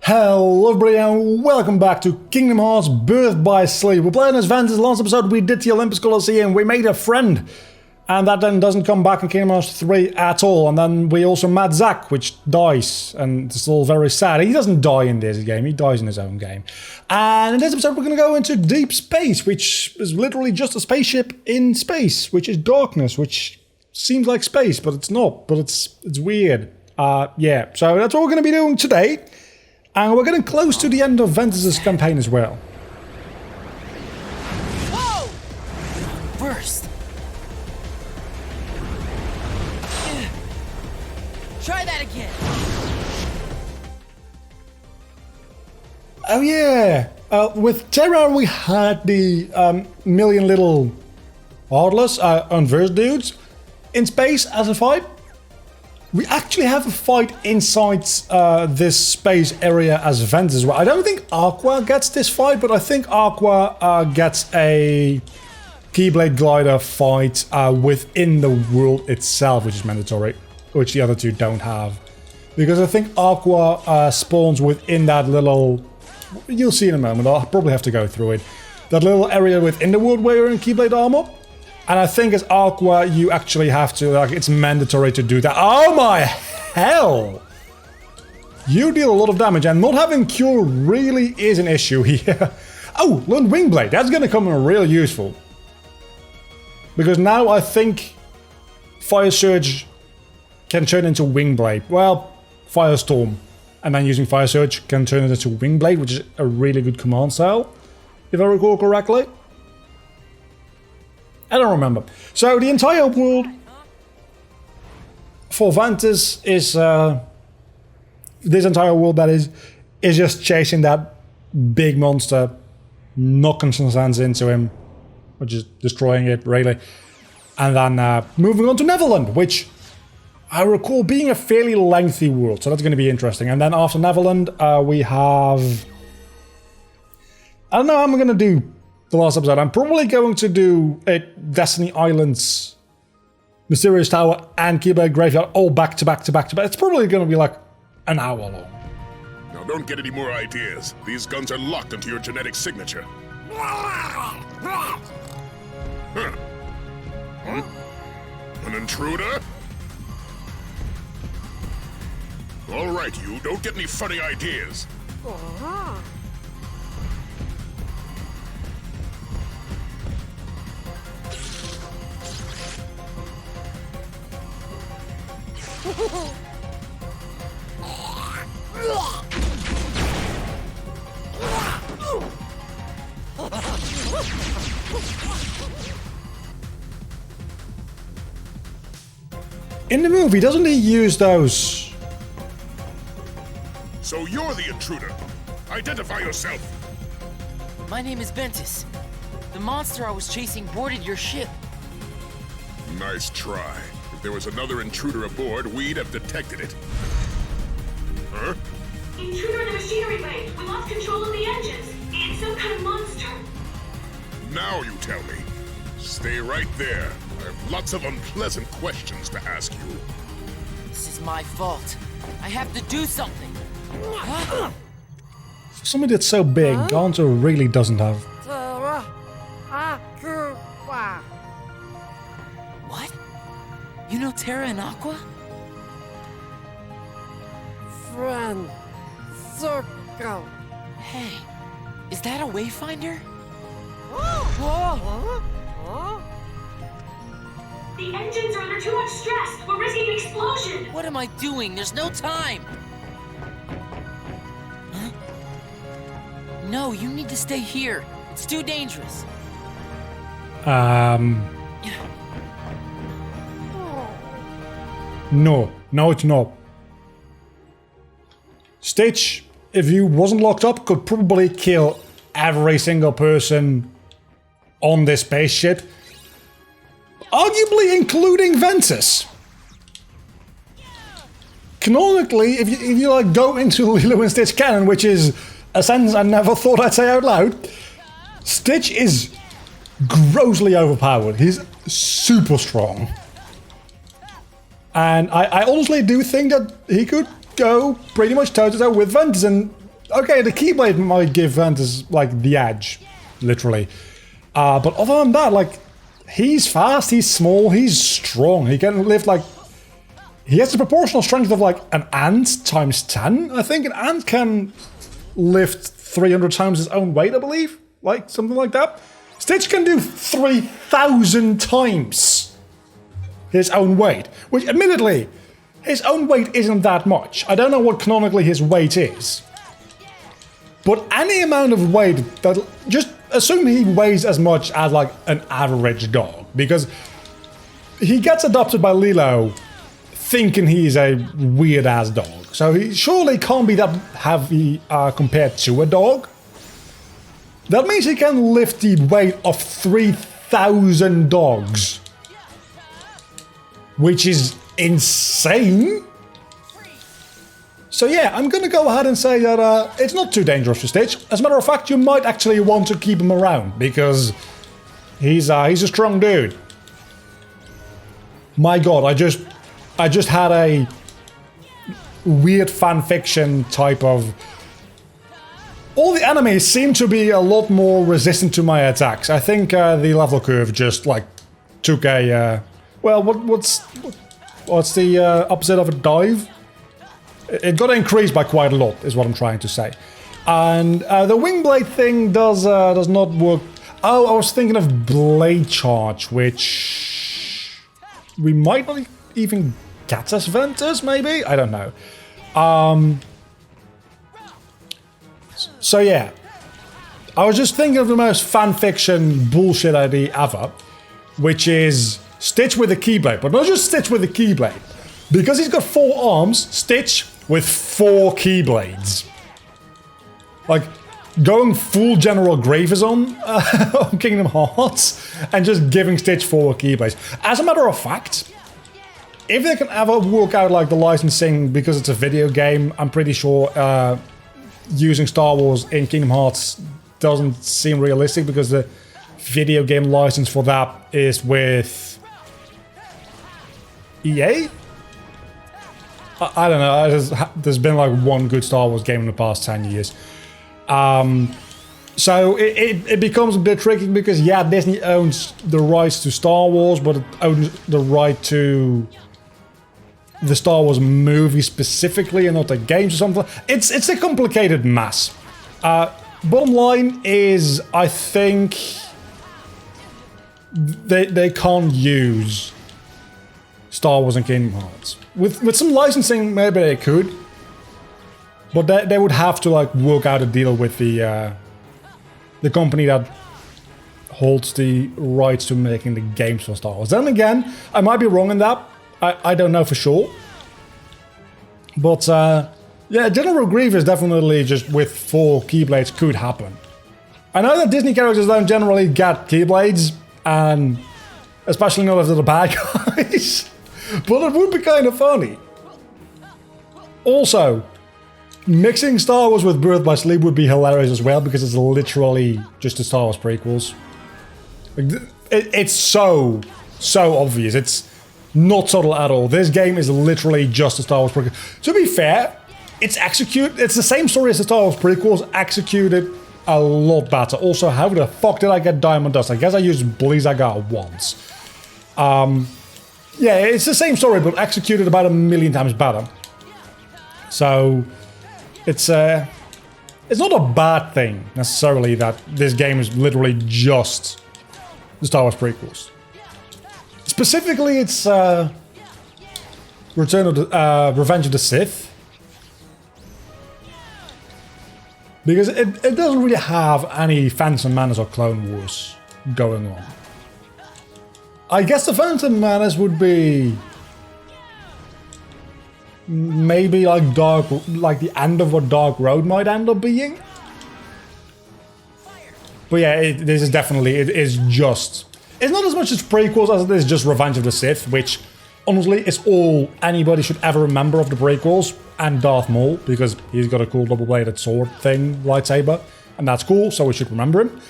Hello everybody and welcome back to Kingdom Hearts Birth by Sleep. We're playing as Ventus. Last episode we did the Olympus Colosseum, we made a friend. And that then doesn't come back in Kingdom Hearts 3 at all. And then we also met Zack, which dies. And it's all very sad. He doesn't die in this game, he dies in his own game. And in this episode we're going to go into deep space, which is literally just a spaceship in space, which is darkness, which seems like space, but it's not. But it's weird. Yeah, so that's what we're going to be doing today. And we're getting close to the end of Ventus' campaign as well. Whoa! First. Try that again. Oh yeah, with Terra we had the million little Heartless, unversed dudes in space as a fight. We actually have a fight inside this space area as Ventus. I don't think Aqua gets this fight, but I think Aqua gets a Keyblade Glider fight within the world itself, which is mandatory, which the other two don't have. Because I think Aqua spawns within that little... You'll see in a moment, I'll probably have to go through it. That little area within the world where you're in Keyblade armor. And I think as Aqua, you actually have to, like, it's mandatory to do that. Oh my hell! You deal a lot of damage, and not having Cure really is an issue here. Oh, learn Wing Blade. That's gonna come in real useful. Because now I think Fire Surge can turn into Wing Blade. Well, Firestorm. And then using Fire Surge can turn it into Wing Blade, which is a really good command style, if I recall correctly. I don't remember. So the entire world for Ventus is this entire world that is just chasing that big monster, knocking some sense into him, or just destroying it really, and then moving on to Neverland, which I recall being a fairly lengthy world, so that's going to be interesting. And then after Neverland, we have... I don't know how I'm going to do the last episode. I'm probably going to do Destiny Islands, Mysterious Tower, and Keyblade Graveyard all back to back to back to back. It's probably going to be like an hour long. Now don't get any more ideas. These guns are locked into your genetic signature. Huh? An intruder? All right, you. Don't get any funny ideas. In the movie, doesn't he use those? So you're the intruder. Identify yourself. My name is Ventus. The monster I was chasing boarded your ship. Nice try. If there was another intruder aboard, we'd have detected it. Huh? Intruder in the machinery bay. We lost control of the engines. It's some kind of monster. Now you tell me. Stay right there. I have lots of unpleasant questions to ask you. This is my fault. I have to do something. For something that's so big, Gonzo really doesn't have. What? You know Terra and Aqua? Friend, circle. Hey, is that a wayfinder? The engines are under too much stress. We're risking an explosion. What am I doing? There's no time. Huh? No, you need to stay here. It's too dangerous. No, it's not. Stitch, if you wasn't locked up, could probably kill every single person on this spaceship. Arguably including Ventus. Canonically, if you like go into Lilo and Stitch canon, which is a sentence I never thought I'd say out loud, Stitch is grossly overpowered. He's super strong. And I honestly do think that he could go pretty much toe-to-toe with Ventus, and okay, the Keyblade might give Ventus, like, the edge, literally. But other than that, like, he's fast, he's small, he's strong. He can lift, like... He has the proportional strength of, like, an ant times 10, I think. An ant can lift 300 times his own weight, I believe. Like, something like that. Stitch can do 3,000 times his own weight. Which, admittedly, his own weight isn't that much. I don't know what canonically his weight is. But any amount of weight that... Just assume he weighs as much as, like, an average dog. Because he gets adopted by Lilo thinking he's a weird-ass dog. So he surely can't be that heavy compared to a dog. That means he can lift the weight of 3,000 dogs. Which is insane. So yeah, I'm gonna go ahead and say that it's not too dangerous for Stitch. As a matter of fact, you might actually want to keep him around, because he's a strong dude. My god, I just had a weird fanfiction type of... All the enemies seem to be a lot more resistant to my attacks. I think the level curve just, like, took a... well, what's the opposite of a dive? It got increased by quite a lot, is what I'm trying to say. And the wing blade thing does not work. Oh, I was thinking of blade charge, which we might not even get as Ventus, maybe? I don't know. So yeah, I was just thinking of the most fanfiction bullshit idea ever, which is Stitch with a Keyblade, but not just Stitch with a Keyblade. Because he's got 4 arms, Stitch with 4 Keyblades. Like, going full General Grievous on Kingdom Hearts and just giving Stitch 4 Keyblades. As a matter of fact, if they can ever work out, like, the licensing, because it's a video game, I'm pretty sure using Star Wars in Kingdom Hearts doesn't seem realistic, because the video game license for that is with EA? I don't know, there's been like one good Star Wars game in the past 10 years. So it becomes a bit tricky, because yeah, Disney owns the rights to Star Wars, but it owns the right to the Star Wars movie specifically and not the games or something. It's a complicated mess. Bottom line is, I think they can't use Star Wars and Kingdom Hearts. With some licensing, maybe they could, but they would have to, like, work out a deal with the company that holds the rights to making the games for Star Wars. Then again, I might be wrong in that. I don't know for sure. But yeah, General Grievous definitely just with 4 Keyblades could happen. I know that Disney characters don't generally get Keyblades, and especially not if they're the bad guys. But it would be kind of funny. Also, mixing Star Wars with Birth by Sleep would be hilarious as well, because it's literally just the Star Wars prequels. It's so obvious. It's not subtle at all. This game is literally just the Star Wars prequel. To be fair, it's the same story as the Star Wars prequels, executed a lot better. Also, how the fuck did I get Diamond Dust? I guess I used Blizzaga once. Yeah, it's the same story, but executed about 1,000,000 times better. So, it's not a bad thing, necessarily, that this game is literally just the Star Wars prequels. Specifically, it's Revenge of the Sith. Because it doesn't really have any Phantom Menace or Clone Wars going on. I guess the Phantom Menace would be maybe like the end of what Dark Road might end up being. But yeah, this is definitely, it's not as much as prequels as it is just Revenge of the Sith, which honestly is all anybody should ever remember of the prequels, and Darth Maul, because he's got a cool double-bladed sword thing, lightsaber, and that's cool, so we should remember him.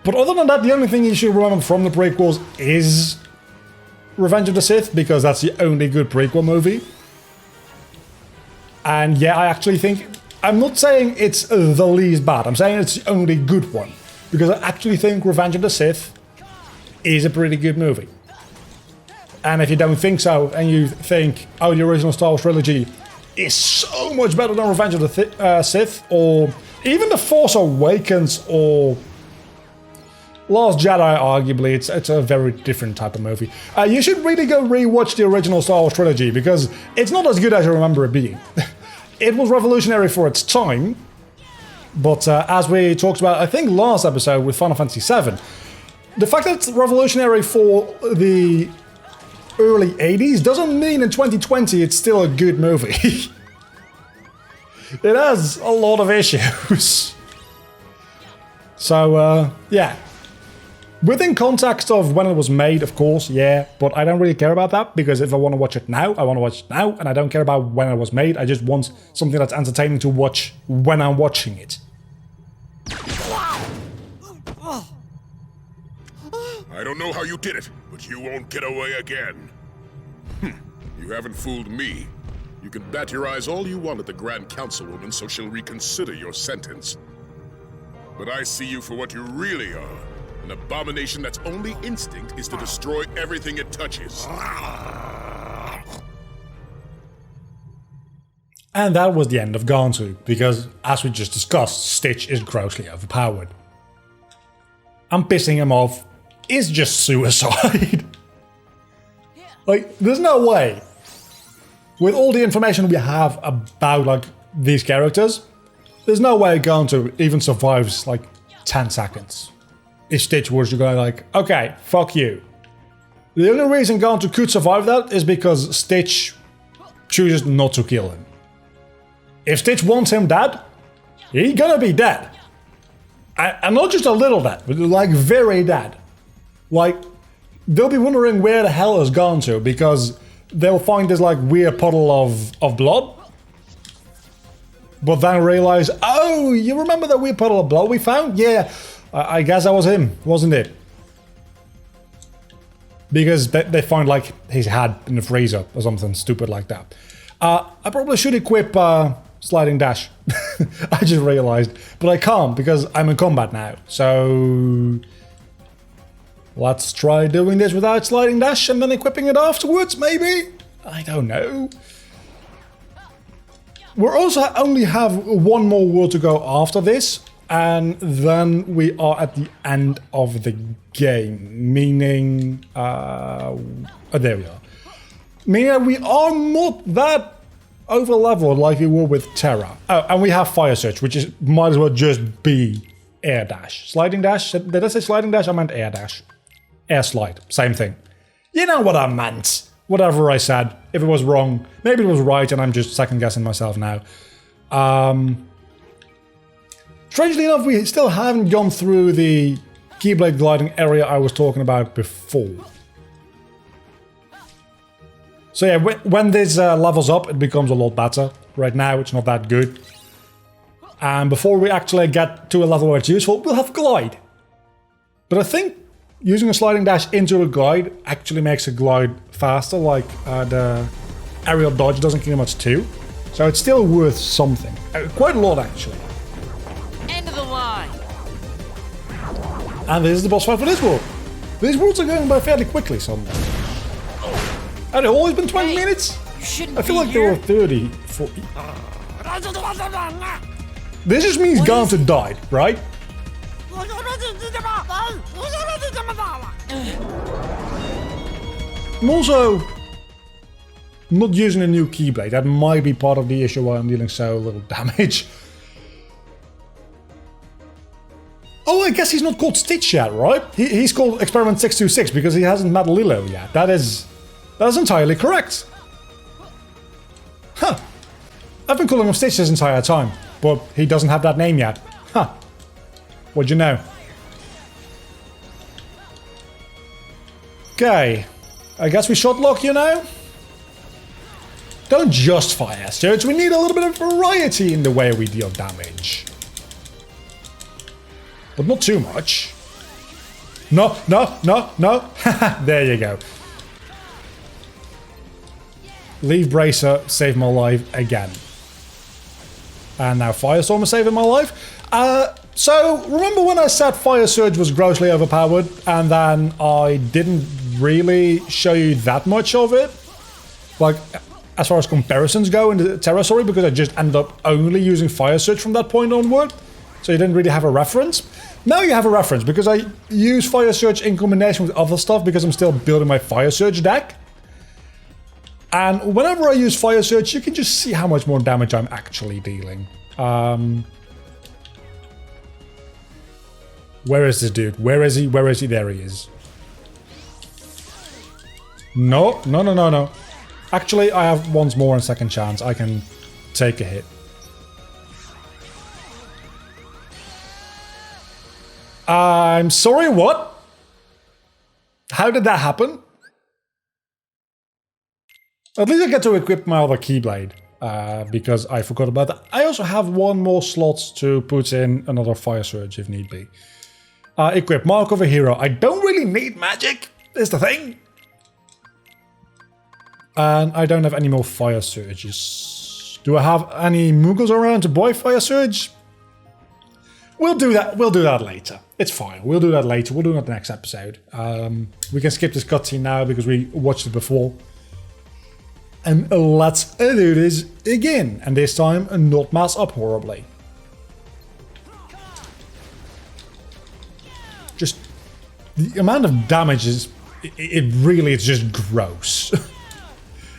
But other than that, the only thing you should remember from the prequels is Revenge of the Sith, because that's the only good prequel movie. And yeah, I actually think... I'm not saying it's the least bad. I'm saying it's the only good one. Because I actually think Revenge of the Sith is a pretty good movie. And if you don't think so, and you think, oh, the original Star Wars trilogy is so much better than Revenge of the Sith, or even The Force Awakens, or Last Jedi, arguably, it's a very different type of movie. You should really go rewatch the original Star Wars trilogy, because it's not as good as you remember it being. It was revolutionary for its time, but as we talked about, I think last episode with Final Fantasy VII, the fact that it's revolutionary for the early 80s doesn't mean in 2020 it's still a good movie. It has a lot of issues. So, yeah. Within context of when it was made, of course, yeah, but I don't really care about that, because if I want to watch it now, I want to watch it now, and I don't care about when it was made. I just want something that's entertaining to watch when I'm watching it. I don't know how you did it, but you won't get away again. You haven't fooled me. You can bat your eyes all you want at the Grand Councilwoman so she'll reconsider your sentence. But I see you for what you really are. An abomination that's only instinct is to destroy everything it touches. And that was the end of Gantu, because, as we just discussed, Stitch is grossly overpowered. And pissing him off is just suicide. Like, there's no way. With all the information we have about, like, these characters, there's no way Gantu even survives, like, 10 seconds. If Stitch was to go like, okay, fuck you. The only reason Gantu could survive that is because Stitch chooses not to kill him. If Stitch wants him dead, he's gonna be dead. And not just a little dead, but like very dead. Like, they'll be wondering where the hell is Gantu, because they'll find this like weird puddle of blood. But then realize, oh, you remember that weird puddle of blood we found? Yeah. I guess that was him, wasn't it? Because they found like his head in the freezer or something stupid like that. I probably should equip sliding dash. I just realized, but I can't because I'm in combat now. So let's try doing this without sliding dash and then equipping it afterwards, maybe? I don't know. We also only have one more world to go after this. And then we are at the end of the game, meaning, oh, there we are. Meaning we are not that over leveled like we were with Terra. Oh, and we have Fire Search, which is might as well just be Air Dash. Sliding Dash? Did I say Sliding Dash? I meant Air Dash. Air Slide, same thing. You know what I meant. Whatever I said. If it was wrong, maybe it was right and I'm just second guessing myself now. Strangely enough, we still haven't gone through the Keyblade gliding area I was talking about before. So yeah, when this levels up, it becomes a lot better. Right now, it's not that good. And before we actually get to a level where it's useful, we'll have glide. But I think using a sliding dash into a glide actually makes a glide faster, like the aerial dodge doesn't kill much too. So it's still worth something. Quite a lot, actually. End of the line. And this is the boss fight for this world. These worlds are going by fairly quickly, somehow. Had it always been 20 minutes? You shouldn't I feel be like here. they were 30, 40. This just means What Gantu died, right? I'm also not using a new Keyblade. That might be part of the issue why I'm dealing so little damage. Oh, I guess he's not called Stitch yet, right? He's called Experiment 626 because he hasn't met Lilo yet. That's entirely correct. Huh. I've been calling him Stitch this entire time, but he doesn't have that name yet. Huh. What'd you know? Okay. I guess we shot lock you now? Don't just fire search, we need a little bit of variety in the way we deal damage. But not too much. No, no, no, no. There you go. Leave Bracer, save my life again. And now Firestorm is saving my life. So, remember when I said Fire Surge was grossly overpowered, and then I didn't really show you that much of it? Like, as far as comparisons go in the Terra story, because I just ended up only using Fire Surge from that point onward. So you didn't really have a reference. Now you have a reference, because I use Fire Surge in combination with other stuff, because I'm still building my Fire Surge deck. And whenever I use Fire Surge, you can just see how much more damage I'm actually dealing. Where is this dude? Where is he? Where is he? There he is. No. Actually, I have once more and second chance. I can take a hit. I'm sorry, what? How did that happen? At least I get to equip my other Keyblade. Because I forgot about that. I also have one more slot to put in another Fire Surge if need be. Equip Mark of a Hero. I don't really need magic, is the thing. And I don't have any more Fire Surges. Do I have any Moogles around to buy Fire Surge? We'll do that. We'll do that later. It's fine. We'll do that later. We'll do that next episode. We can skip this cutscene now because we watched it before. And let's do this again. And this time, not mess up horribly. Just the amount of damage is, it really is just gross.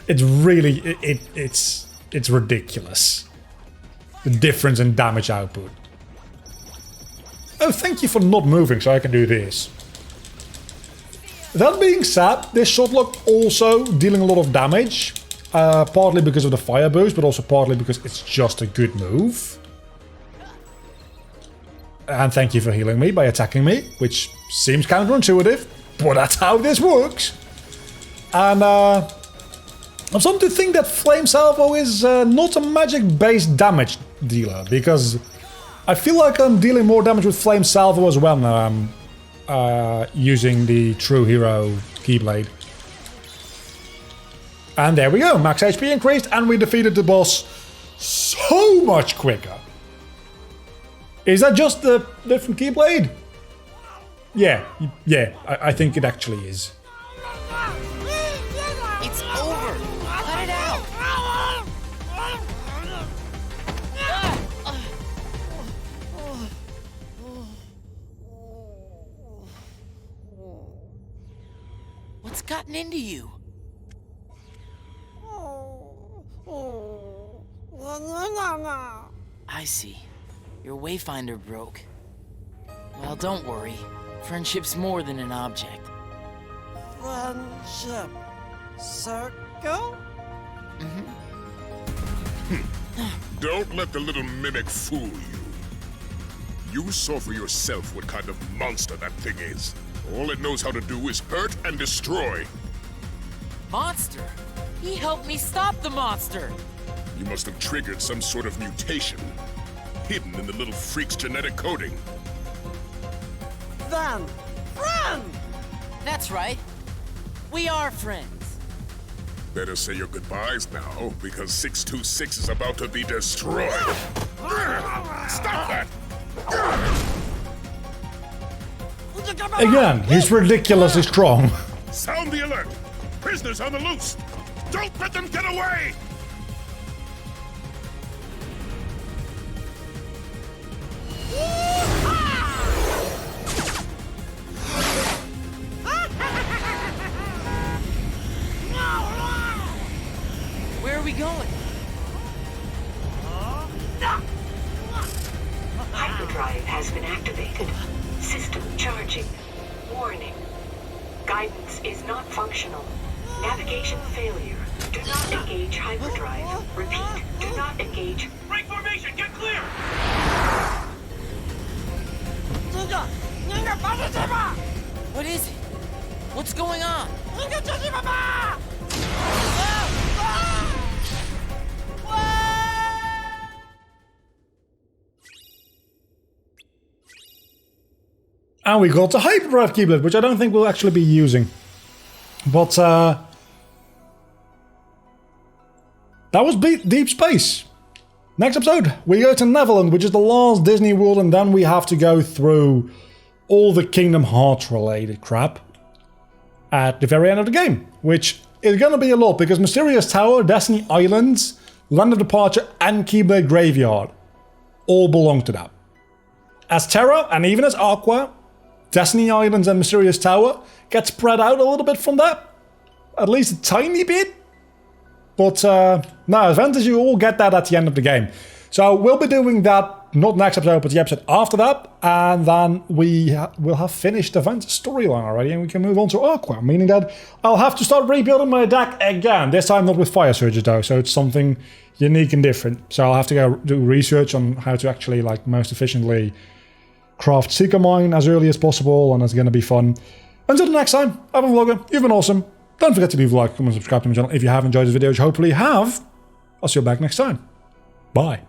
It's really, it's ridiculous. The difference in damage output. Oh, thank you for not moving so I can do this. That being said, this shotlock also dealing a lot of damage. Partly because of the fire boost, but also partly because it's just a good move. And thank you for healing me by attacking me, which seems counterintuitive, but that's how this works. And I'm starting to think that Flame Salvo is not a magic-based damage dealer, because I feel like I'm dealing more damage with Flame Salvo as well now I'm using the True Hero Keyblade. And there we go, max HP increased, and we defeated the boss so much quicker. Is that just the different Keyblade? Yeah, I think it actually is. It's over. Cut it out. What's gotten into you? I see. Your Wayfinder broke. Well, don't worry. Friendship's more than an object. Friendship circle? Don't let the little mimic fool you. You saw for yourself what kind of monster that thing is. All it knows how to do is hurt and destroy. Monster? He helped me stop the monster! You must have triggered some sort of mutation, hidden in the little freak's genetic coding. Then, friend! That's right. We are friends. Better say your goodbyes now, because 626 is about to be destroyed. Stop that! Again, he's ridiculously strong. Sound the alert! Prisoners on the loose! Don't let them get away! Where are we going? Hyperdrive has been activated. System charging. Warning. Guidance is not functional. Navigation failure. Do not engage hyperdrive. Repeat, do not engage. Break formation, get clear! What is it? What's going on? And we got the Hyperdrive Keyblade, which I don't think we'll actually be using. But, that was deep space. Next episode, we go to Neverland, which is the last Disney world, and then we have to go through all the Kingdom Hearts related crap at the very end of the game, which is going to be a lot because Mysterious Tower, Destiny Islands, Land of Departure, and Keyblade Graveyard all belong to that. As Terra, and even as Aqua, Destiny Islands and Mysterious Tower get spread out a little bit from that. At least a tiny bit. But no, as Ventus, you all get that at the end of the game. So we'll be doing that, not next episode, but the episode after that. And then we will have finished the Ventus storyline already, and we can move on to Aqua. Meaning that I'll have to start rebuilding my deck again. This time not with Fire Surges though, so it's something unique and different. So I'll have to go do research on how to actually like most efficiently craft Seeker Mine as early as possible, and it's going to be fun. Until the next time, I've been Vlogger, you've been awesome. Don't forget to leave a like, comment, subscribe to my channel if you have enjoyed this video, which hopefully you have. I'll see you back next time. Bye.